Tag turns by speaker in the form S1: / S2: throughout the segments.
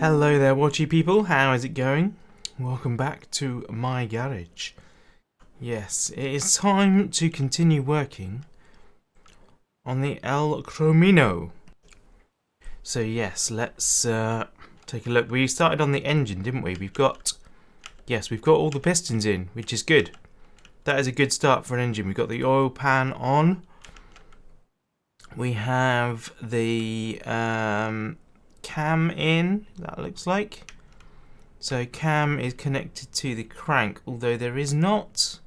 S1: Hello there, watchy people. How is it going? Welcome back to my garage. Yes, it is time to continue working on the Chromino. So yes, let's take a look. We started on the engine, didn't we? We've got all the pistons in, which is good. That is a good start for an engine. We've got the oil pan on. We have the cam in, that looks like. So cam is connected to the crank, although there is not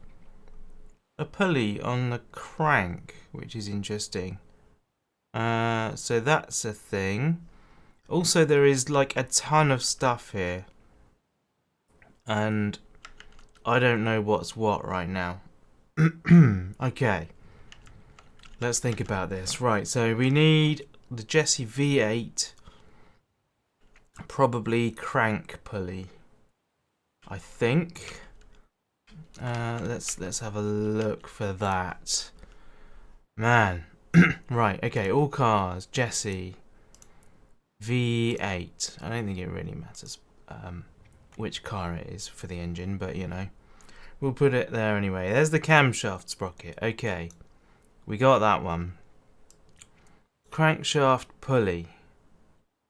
S1: a pulley on the crank, which is interesting. So that's a thing. Also, there is like a ton of stuff here, and I don't know what's what right now. Okay, let's think about this. Right, so we need the Jesse V8, probably crank pulley, I think. Let's have a look for that. Man. Right, okay, all cars, Jesse V8. I don't think it really matters which car it is for the engine, but you know, we'll put it there anyway. There's the camshaft sprocket. Okay, we got that one. Crankshaft pulley.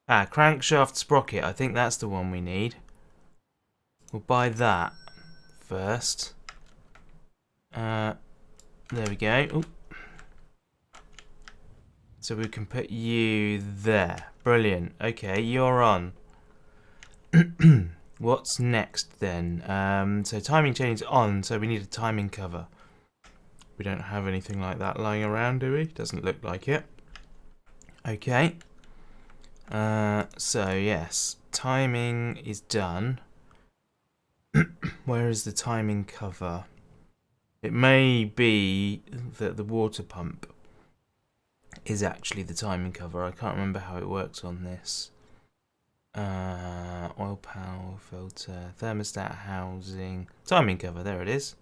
S1: Crankshaft sprocket. I think that's the one we need. We'll buy that first. There we go. Ooh. So we can put you there. Brilliant. Okay, you're on. What's next then? So timing chain is on, so we need a timing cover. We don't have anything like that lying around, do we? Doesn't look like it. Okay. So yes, timing is done. Where is the timing cover? It may be that the water pump is actually the timing cover. I can't remember how it works on this. Oil pan, filter, thermostat housing, timing cover. There it is.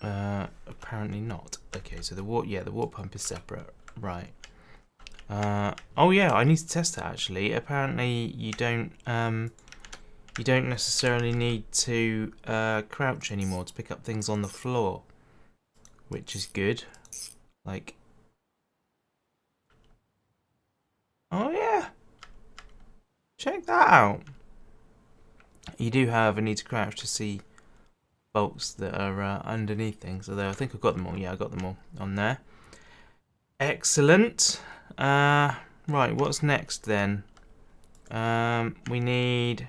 S1: Apparently not. Okay, so the water pump is separate. Right. Oh yeah, I need to test that actually. Apparently you don't necessarily need to crouch anymore to pick up things on the floor, which is good. Like, oh yeah, check that out. You do, however, need to crouch to see bolts that are underneath things. Although I think I've got them all. Yeah, I got them all on there. Excellent. Right, what's next then? We need...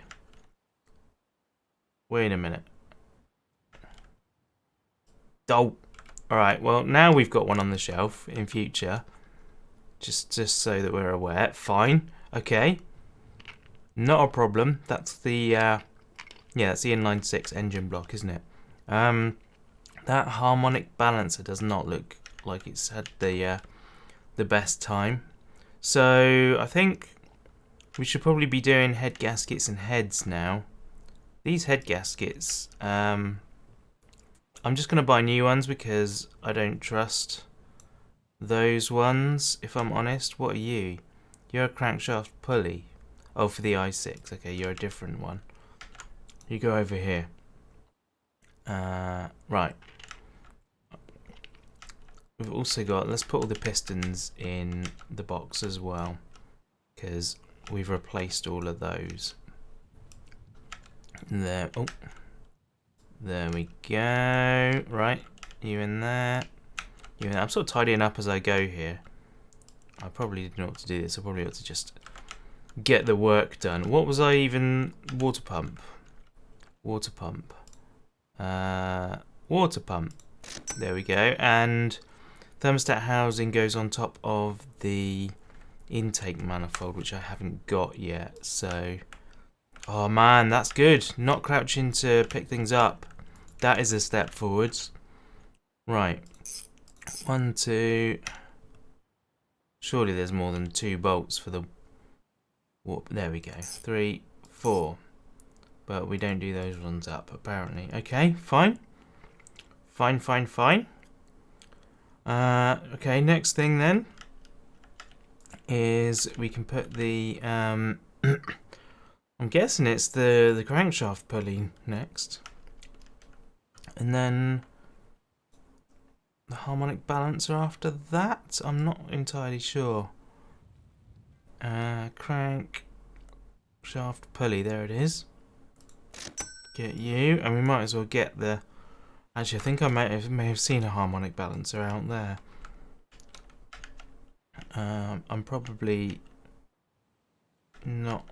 S1: Wait a minute. Oh, alright, well, now we've got one on the shelf in future. Just so that we're aware. Fine. Okay. Not a problem. That's the, that's the inline 6 engine block, isn't it? That harmonic balancer does not look like it's had the best time. So, I think we should probably be doing head gaskets and heads now. These head gaskets, I'm just going to buy new ones because I don't trust those ones, if I'm honest. What are you? You're a crankshaft pulley. Oh, for the i6. Okay, you're a different one. You go over here. Right. We've also got, let's put all the pistons in the box as well, because we've replaced all of those. There, oh, there we go. Right, you in there. You in there. I'm sort of tidying up as I go here. I probably didn't know what to do this. I probably ought to just get the work done. What was I even? Water pump. Water pump. Water pump. There we go. And thermostat housing goes on top of the intake manifold, which I haven't got yet. So, oh man, that's good. Not crouching to pick things up. That is a step forwards. Right. 1, 2. Surely there's more than 2 bolts for the warp. There we go. 3, 4. But we don't do those ones up, apparently. Okay, fine. Fine. Okay, next thing then is we can put the I'm guessing it's the crankshaft pulley next. And then the harmonic balancer after that? I'm not entirely sure. Crank shaft pulley, there it is. Get you, and we might as well get the... Actually, I think I may have seen a harmonic balancer out there. I'm probably not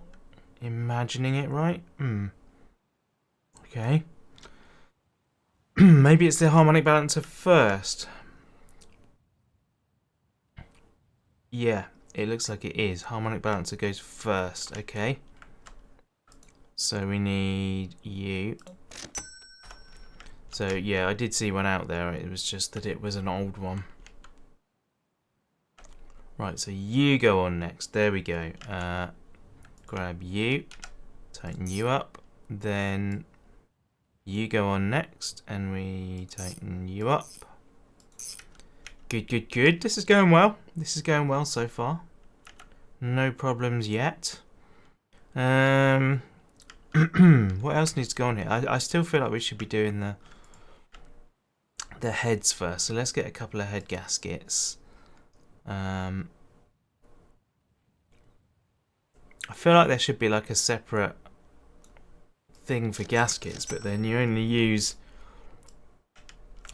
S1: imagining it right. Okay. Maybe it's the harmonic balancer first. Yeah, it looks like it is. Harmonic balancer goes first. Okay. So we need you. So yeah, I did see one out there. It was just that it was an old one. Right, so you go on next. There we go. Grab you, tighten you up, then you go on next, and we tighten you up. Good, good, good. This is going well. This is going well so far. No problems yet. What else needs to go on here? I still feel like we should be doing the heads first. So let's get a couple of head gaskets. I feel like there should be like a separate thing for gaskets, but then you only use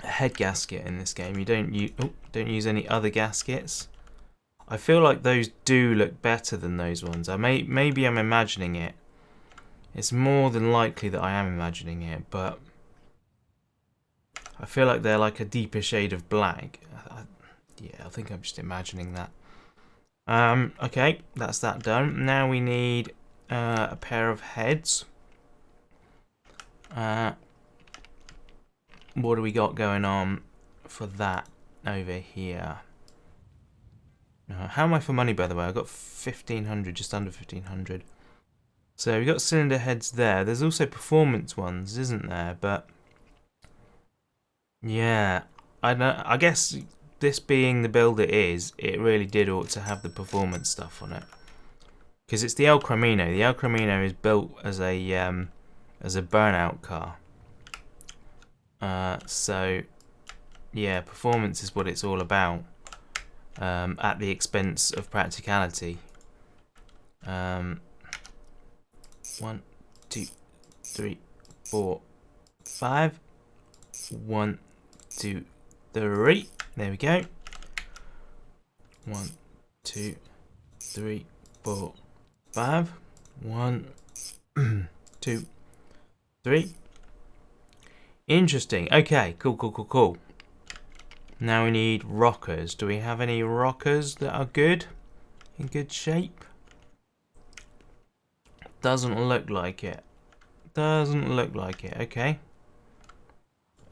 S1: a head gasket in this game. You don't use any other gaskets. I feel like those do look better than those ones. Maybe I'm imagining it. It's more than likely that I am imagining it, but I feel like they're like a deeper shade of black. Yeah, I think I'm just imagining that. Okay, that's that done. Now we need a pair of heads. What do we got going on for that over here? How am I for money, by the way? I got 1,500, just under 1,500. So we've got cylinder heads there. There's also performance ones, isn't there? But yeah, I guess this being the build it is, it really did ought to have the performance stuff on it, because it's the El Chromino. The El Chromino is built as a burnout car. So yeah, performance is what it's all about, at the expense of practicality. 1, 2, 3, 4, 5. 1, 2, 3. There we go. 1, 2, 3, 4, 5. 1, 2, 3. Interesting. Okay, cool. Now we need rockers. Do we have any rockers that are good? In good shape? Doesn't look like it. Doesn't look like it. Okay.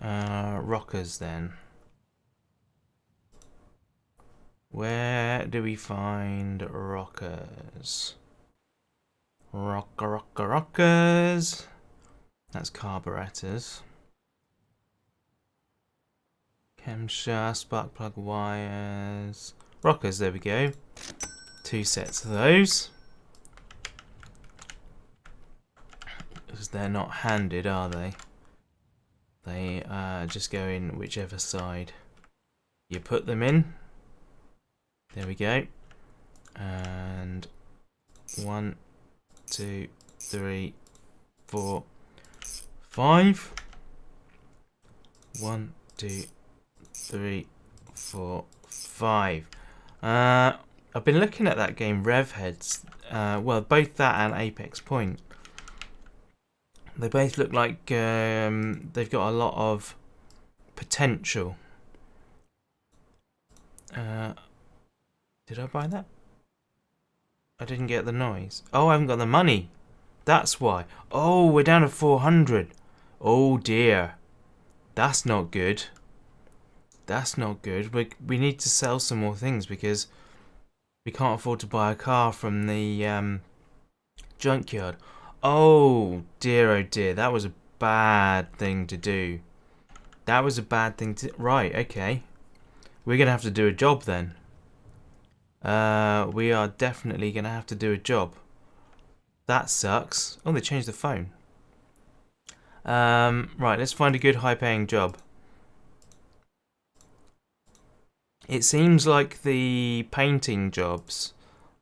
S1: Rockers then. Where do we find rockers? Rockers. That's carburetors. Camshaft, spark plug wires. Rockers, there we go. 2 sets of those. Because they're not handed, are they? They just go in whichever side you put them in. There we go. And 1, 2, 3, 4, 5. 1, 2, 3, 4, 5. I've been looking at that game, Rev Heads. Well, both that and Apex Point. They both look like they've got a lot of potential. Did I buy that? I didn't get the noise. Oh, I haven't got the money. That's why. Oh, we're down to 400. Oh dear. That's not good. That's not good. We need to sell some more things because we can't afford to buy a car from the junkyard. Oh dear, that was a bad thing to do. That was a bad thing to... Right, okay. We're going to have to do a job then. We are definitely going to have to do a job. That sucks. Oh, they changed the phone. Right, let's find a good high-paying job. It seems like the painting jobs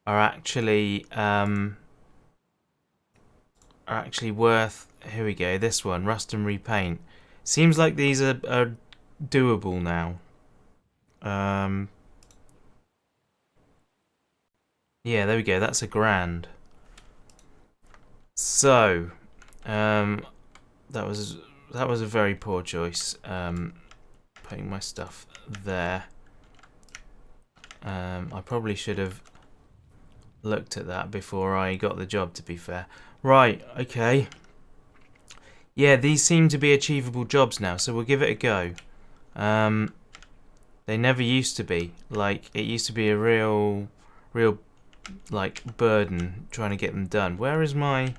S1: are actually worth. Here we go. This one, rust and repaint. Seems like these are doable now. Yeah, there we go. That's £1,000. So, that was a very poor choice. Putting my stuff there. I probably should have looked at that before I got the job, to be fair. Right, okay. Yeah, these seem to be achievable jobs now, so we'll give it a go. They never used to be. Like, it used to be a real like burden trying to get them done. Where is my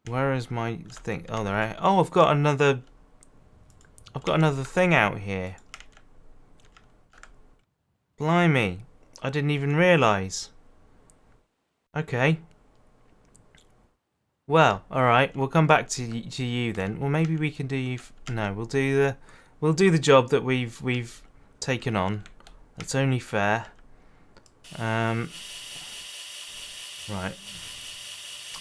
S1: thing? Oh, there I. Oh, I've got another thing out here. Blimey, I didn't even realise. Okay. Well, all right. We'll come back to you then. Well, maybe we can do you. No, we'll do the job that we've taken on. That's only fair. Right.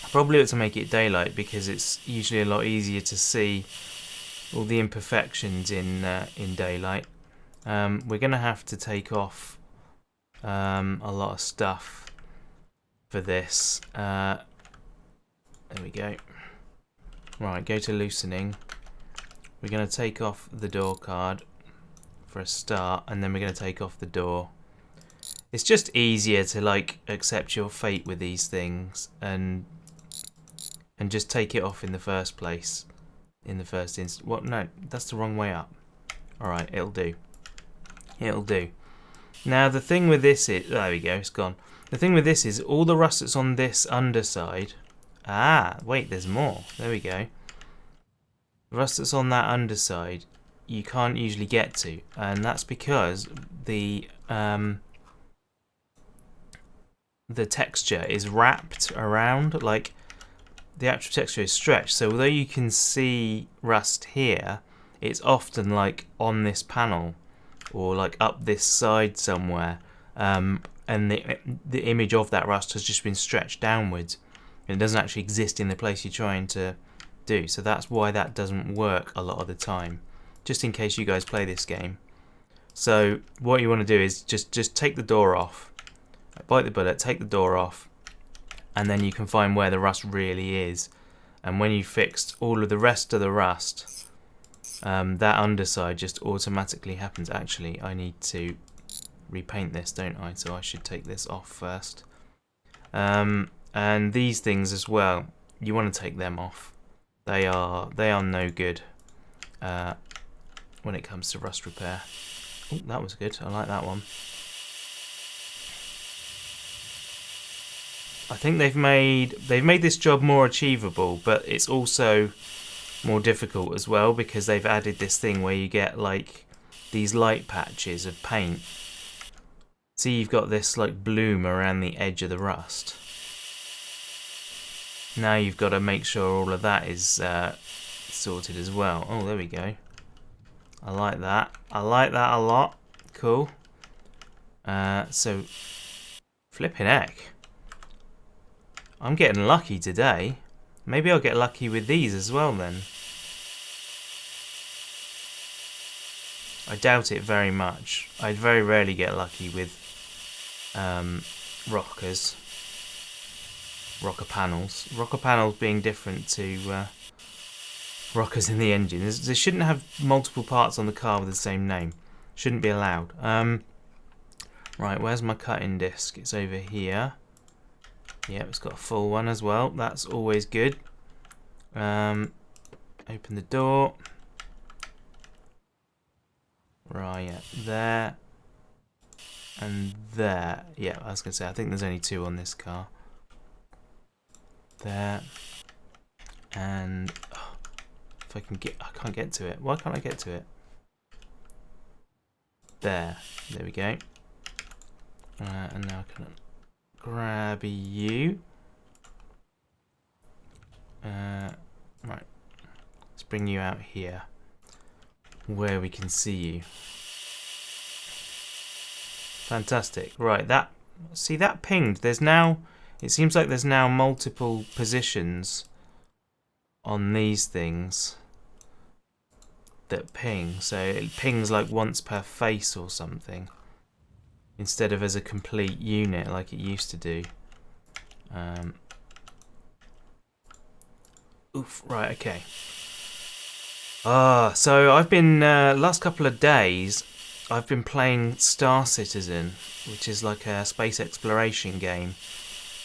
S1: I probably ought to make it daylight because it's usually a lot easier to see all the imperfections in daylight. We're gonna have to take off a lot of stuff for this. There we go. Right, go to loosening. We're gonna take off the door card for a start, and then we're gonna take off the door. It's just easier to like accept your fate with these things and just take it off in the first place. In the first instance. What? No, that's the wrong way up. Alright, it'll do. It'll do. Now the thing with this is, there we go, it's gone. The thing with this is all the rust that's on this underside. Ah, wait, there's more. There we go. The rust that's on that underside you can't usually get to, and that's because the texture is wrapped around, like the actual texture is stretched, so although you can see rust here, it's often like on this panel or like up this side somewhere, and the image of that rust has just been stretched downwards and it doesn't actually exist in the place you're trying to do. So that's why that doesn't work a lot of the time, just in case you guys play this game. So what you want to do is just take the door off, bite the bullet, take the door off, and then you can find where the rust really is. And when you fixed all of the rest of the rust, that underside just automatically happens. Actually, I need to repaint this, don't I? So I should take this off first. And these things as well, you want to take them off. They are no good when it comes to rust repair. Oh, that was good. I like that one. I think they've made this job more achievable, but it's also more difficult as well because they've added this thing where you get like these light patches of paint. See, you've got this like bloom around the edge of the rust. Now you've got to make sure all of that is sorted as well. Oh, there we go. I like that. I like that a lot. Cool. So, flipping heck. I'm getting lucky today. Maybe I'll get lucky with these as well then. I doubt it very much. I very rarely get lucky with rocker panels. Rocker panels being different to rockers in the engine. They shouldn't have multiple parts on the car with the same name. Shouldn't be allowed. Right, where's my cutting disc? It's over here. Yep, it's got a full one as well. That's always good. Open the door. Right, yeah, there. And there. Yeah, I was going to say, I think there's only two on this car. There. And if I can get, I can't get to it. Why can't I get to it? There. There we go. And now I can grab you. Right. Let's bring you out here, where we can see you. Fantastic. Right, see that pinged. There's now, it seems like there's now multiple positions on these things that ping. So it pings like once per face or something, instead of as a complete unit like it used to do. Oof, right, okay. So I've been, last couple of days, I've been playing Star Citizen, which is like a space exploration game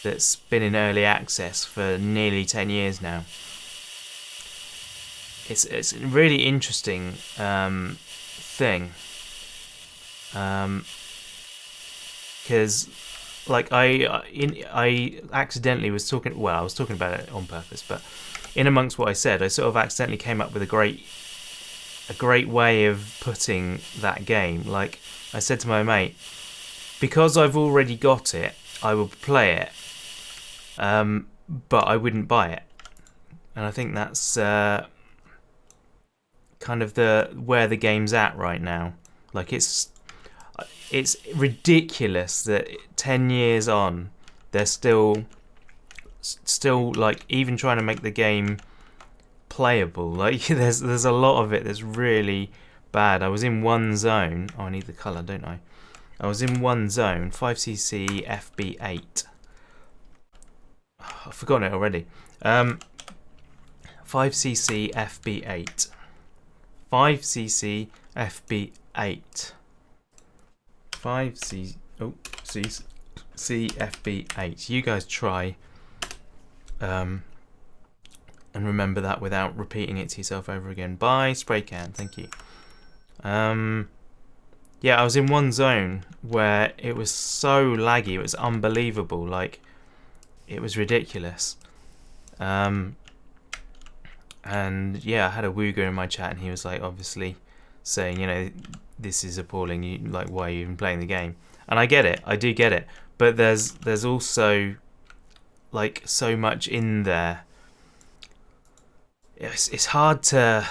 S1: that's been in early access for nearly 10 years now. It's a really interesting thing, because like I accidentally was talking. Well, I was talking about it on purpose, but in amongst what I said, I sort of accidentally came up with a great way of putting that game. Like I said to my mate, because I've already got it, I will play it, but I wouldn't buy it. And I think that's kind of where the game's at right now. Like it's ridiculous that 10 years on, they're still like even trying to make the game playable. Like there's a lot of it that's really bad. I was in one zone. Oh, I need the colour, don't I? I was in one zone, 5cc FB8. Oh, I've forgotten it already. 5cc FB8. 5cc FB8. 5cc FB8. You guys try and remember that without repeating it to yourself over again. Bye, spray can. Thank you. Yeah, I was in one zone where it was so laggy. It was unbelievable. Like, it was ridiculous. And yeah, I had a Wooger in my chat, and he was like, obviously saying, you know, this is appalling. You like, why are you even playing the game? And I get it. I do get it. But there's also like so much in there. It's hard to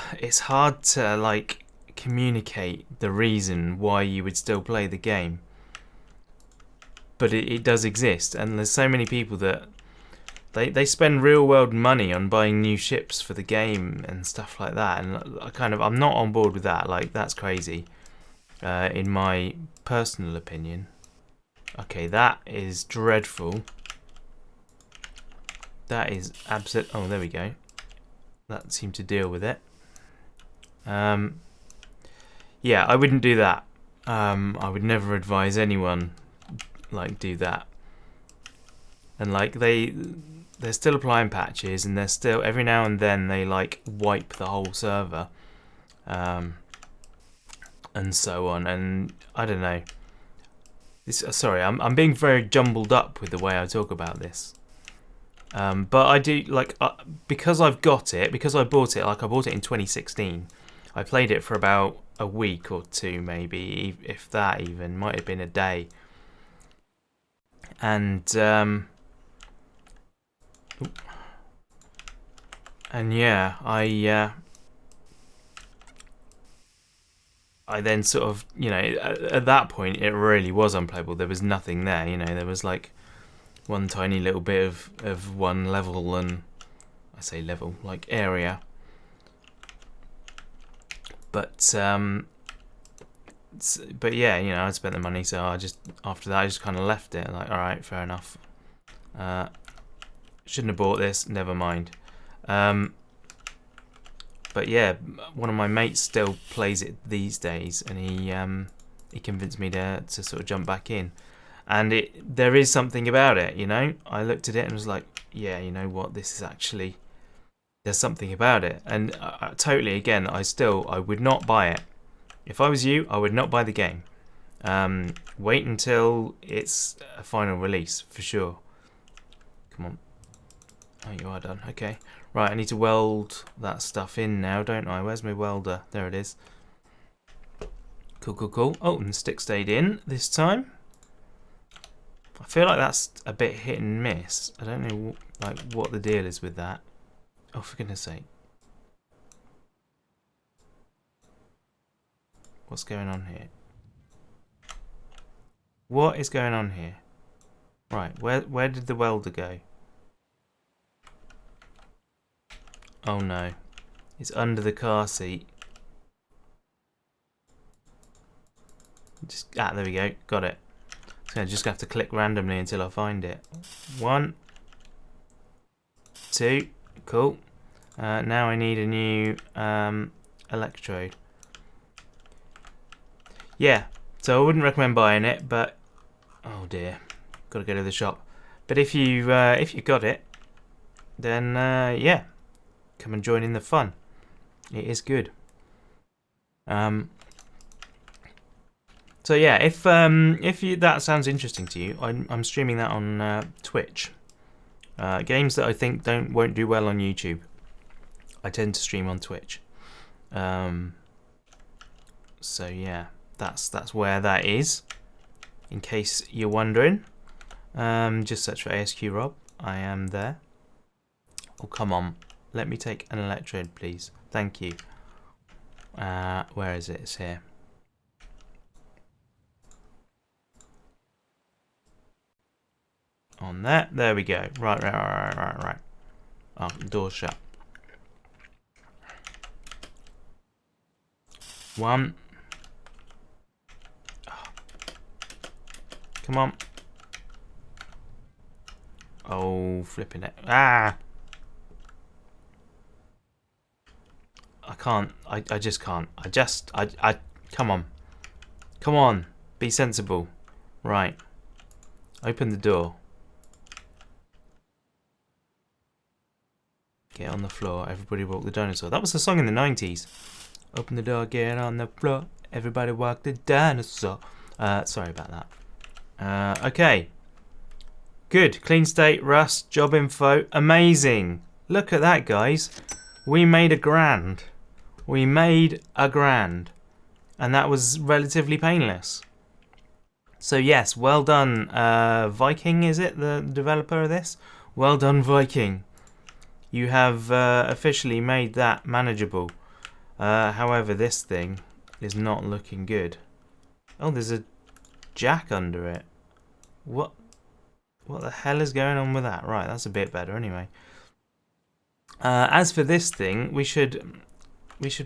S1: like communicate the reason why you would still play the game. But it does exist, and there's so many people that they spend real world money on buying new ships for the game and stuff like that, and I'm not on board with that. Like, that's crazy, in my personal opinion. Okay, that is dreadful. That is absolute. Oh, there we go. That seemed to deal with it. Yeah, I wouldn't do that. I would never advise anyone like do that. And like they're still applying patches, and they're still every now and then they like wipe the whole server, and so on. And I don't know. Sorry, I'm being very jumbled up with the way I talk about this. But I do like because I've got it, because I bought it. Like I bought it in 2016. I played it for about a week or two, maybe, if that even. Might have been a day. And yeah, I then sort of, you know, at that point it really was unplayable. There was nothing there, you know. There was like one tiny little bit of one level, and I say level, like area. But yeah, you know, I spent the money, so after that I just kind of left it. Like, all right, fair enough. Shouldn't have bought this. Never mind. But yeah, one of my mates still plays it these days, and he convinced me to sort of jump back in. And there is something about it, you know. I looked at it and was like, yeah, you know what, this is actually, there's something about it. And totally, again, I would not buy it. If I was you, I would not buy the game. Wait until it's a final release, for sure. Come on. Oh, you are done. Okay. Right, I need to weld that stuff in now, don't I? Where's my welder? There it is. Cool, cool, cool. Oh, and the stick stayed in this time. I feel like that's a bit hit and miss. I don't know like what the deal is with that. Oh, for goodness sake. What's going on here? What is going on here? Right, where did the welder go? Oh no. It's under the car seat. There we go. Got it. So I just have to click randomly until I find it. 1, 2, cool. Now I need a new electrode. Yeah, so I wouldn't recommend buying it, but oh dear, got to go to the shop. But if you got it, then yeah, come and join in the fun. It is good. So yeah, if that sounds interesting to you, I'm streaming that on Twitch. Games that I think won't do well on YouTube, I tend to stream on Twitch. So yeah, that's where that is. In case you're wondering, just search for ASQ Rob. I am there. Oh come on, let me take an electrode, please. Thank you. Where is it? It's here. On that, there we go. Right. Oh, the door's shut. 1. Oh. Come on. Oh, flipping it. Ah! I can't. I just can't. I come on. Come on. Be sensible. Right. Open the door. Get on the floor. Everybody walk the dinosaur. That was a song in the 90s. Open the door, get on the floor. Everybody walk the dinosaur. Sorry about that. Okay. Good. Clean state, rust, job info. Amazing. Look at that, guys. We made $1,000. We made $1,000. And that was relatively painless. So yes, well done, Viking, is it? The developer of this? Well done, Viking. You have officially made that manageable. However, this thing is not looking good. Oh, there's a jack under it. What the hell is going on with that? Right, that's a bit better anyway. As for this thing, we should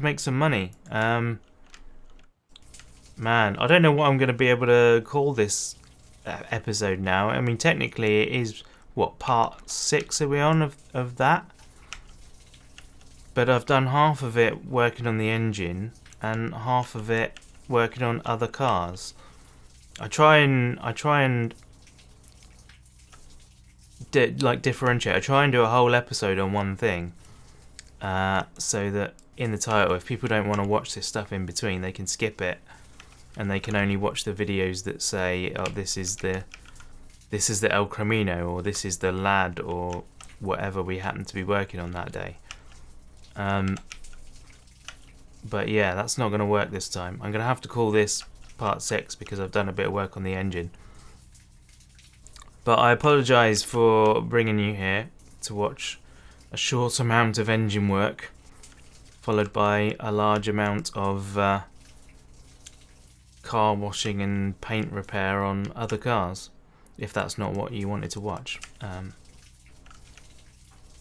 S1: make some money. Man, I don't know what I'm going to be able to call this episode now. I mean, technically it is, what, part 6 are we on of that? But I've done half of it working on the engine and half of it working on other cars. I try and differentiate. I try and do a whole episode on one thing, so that in the title, if people don't want to watch this stuff in between, they can skip it, and they can only watch the videos that say, "Oh, this is the El Chromino," or "This is the lad," or whatever we happen to be working on that day. But yeah, that's not going to work this time. I'm going to have to call this part 6 because I've done a bit of work on the engine. But I apologise for bringing you here to watch a short amount of engine work, followed by a large amount of car washing and paint repair on other cars, if that's not what you wanted to watch.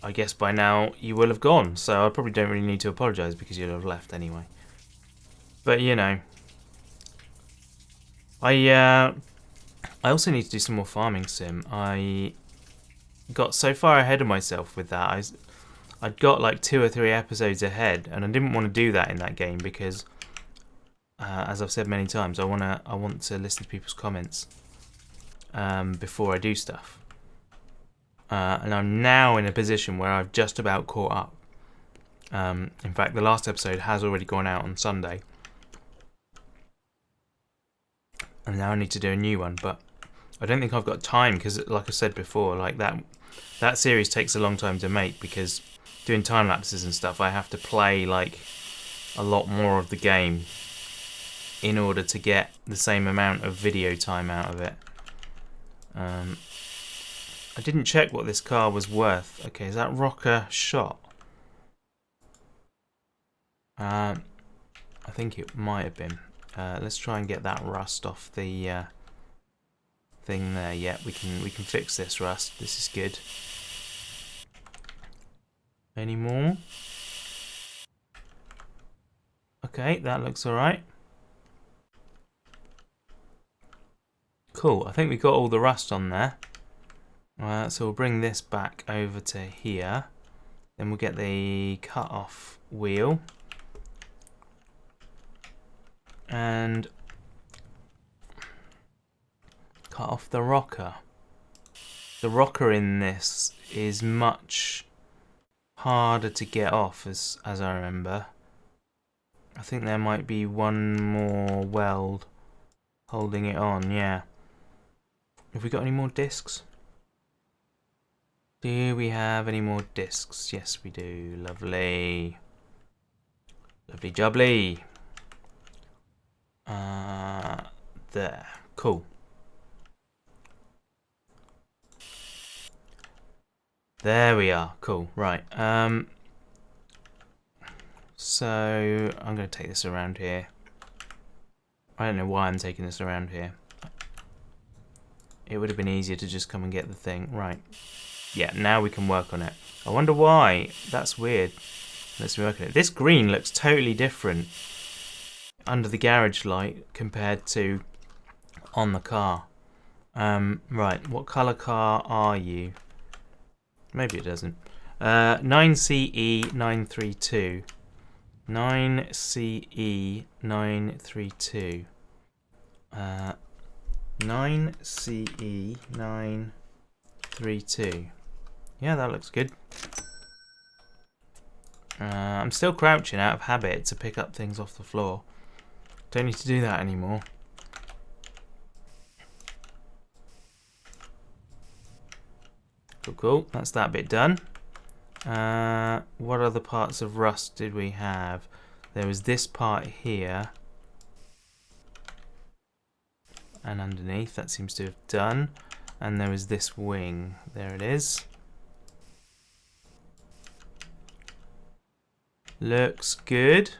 S1: I guess by now you will have gone, so I probably don't really need to apologise because you'll have left anyway. But you know, I also need to do some more farming sim. I got so far ahead of myself with that. I'd got like 2 or 3 episodes ahead, and I didn't want to do that in that game because, as I've said many times, I want to listen to people's comments before I do stuff. And I'm now in a position where I've just about caught up. In fact, the last episode has already gone out on Sunday. And now I need to do a new one, but I don't think I've got time because, like I said before, like that series takes a long time to make because doing time lapses and stuff, I have to play like a lot more of the game in order to get the same amount of video time out of it. I didn't check what this car was worth. Okay, is that Rocker shot? I think it might have been. Let's try and get that rust off the thing there. Yeah, we can fix this rust. This is good. Any more? Okay, that looks alright. Cool, I think we got all the rust on there. So we'll bring this back over to here. Then we'll get the cut-off wheel. And cut off the rocker. The rocker in this is much harder to get off, as I remember. I think there might be one more weld holding it on, yeah. Have we got any more discs? Do we have any more discs? Yes, we do. Lovely. Lovely jubbly. There. Cool. There we are. Cool. Right. So I'm going to take this around here. I don't know why I'm taking this around here. It would have been easier to just come and get the thing. Right. Yeah, now we can work on it. I wonder why. That's weird. Let's work on it. This green looks totally different under the garage light compared to on the car. Right, what colour car are you? Maybe it doesn't. 9CE932. 9CE932. 9CE932. Yeah, that looks good. I'm still crouching out of habit to pick up things off the floor. Don't need to do that anymore. Cool, cool. That's that bit done. What other parts of rust did we have? There was this part here. And underneath, that seems to have done. And there was this wing. There it is. Looks good.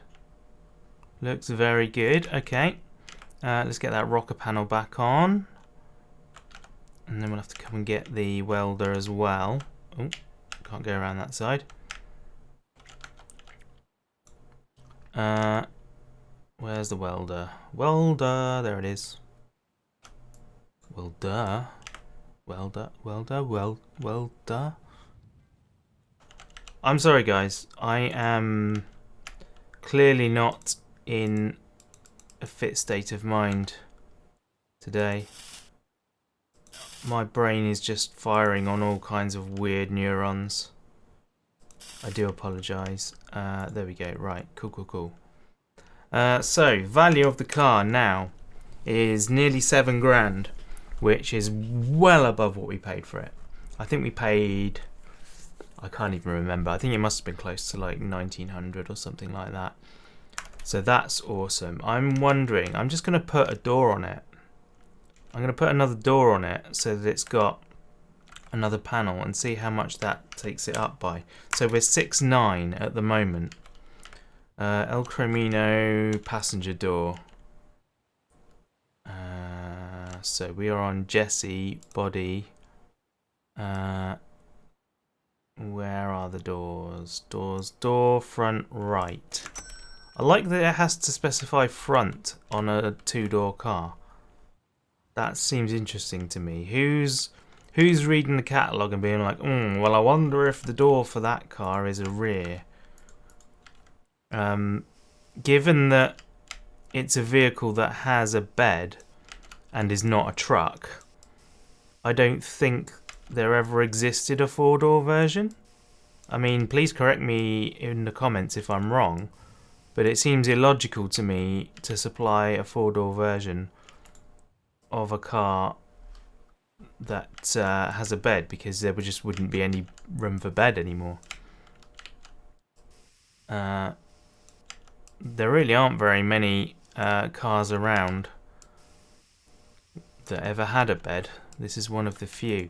S1: Looks very good. Okay. Let's get that rocker panel back on. And then we'll have to come and get the welder as well. Oh, can't go around that side. Where's the welder? Welder, there it is. Welder. Welder. I'm sorry guys, I am clearly not in a fit state of mind today. My brain is just firing on all kinds of weird neurons. I do apologise. There we go, right, cool. So, value of the car now is nearly 7 grand, which is well above what we paid for it. I think we paid, I can't even remember, I think it must have been close to like 1900 or something like that. So that's awesome. I'm wondering, I'm just going to put a door on it. I'm going to put another door on it so that it's got another panel and see how much that takes it up by. So we're 6.9 at the moment. El Chromino passenger door. So we are on Jesse body. Where are the doors? Door front right. I like that it has to specify front on a 2-door car. That seems interesting to me. Who's reading the catalogue and being like, well, I wonder if the door for that car is a rear. Given that it's a vehicle that has a bed and is not a truck, I don't think there ever existed a 4-door version. I mean, please correct me in the comments if I'm wrong, but it seems illogical to me to supply a 4-door version of a car that has a bed, because there just wouldn't be any room for bed anymore. There really aren't very many cars around that ever had a bed. This is one of the few.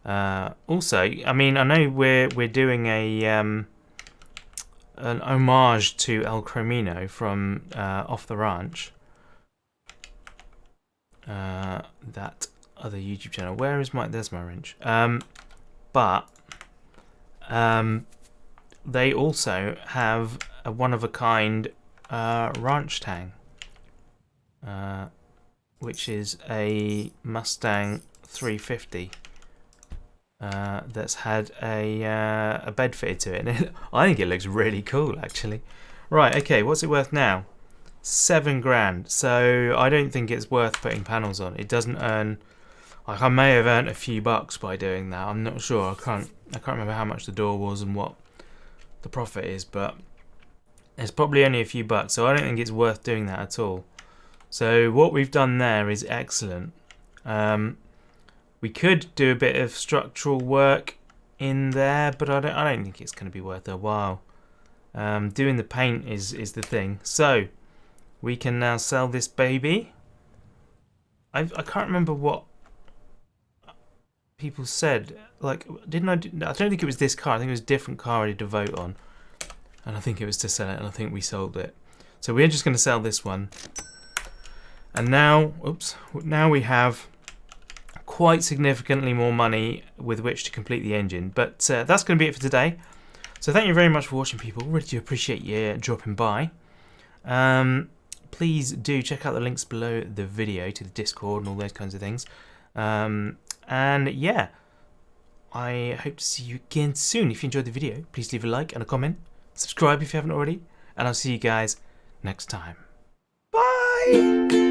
S1: Also, I mean, I know we're doing a an homage to El Chromino from Off the Ranch. That other YouTube channel. Where is my? There's my wrench. But they also have a one-of-a-kind ranch tang, which is a Mustang 350 that's had a bed fitted to it. And I think it looks really cool, actually. Right, okay, what's it worth now? $7 grand. So I don't think it's worth putting panels on. It doesn't earn. Like, I may have earned a few bucks by doing that. I'm not sure. I can't remember how much the door was and what the profit is, but it's probably only a few bucks. So I don't think it's worth doing that at all. So what we've done there is excellent. We could do a bit of structural work in there, but I don't think it's going to be worth a while. Doing the paint is the thing. So we can now sell this baby. I can't remember what people said. Like, didn't I? I don't think it was this car. I think it was a different car I did a vote on, and I think it was to sell it, and I think we sold it. So we're just going to sell this one. And now, now we have quite significantly more money with which to complete the engine. But that's going to be it for today. So thank you very much for watching, people. Really do appreciate you dropping by. Please do check out the links below the video to the Discord and all those kinds of things. And yeah, I hope to see you again soon. If you enjoyed the video, please leave a like and a comment. Subscribe if you haven't already. And I'll see you guys next time. Bye!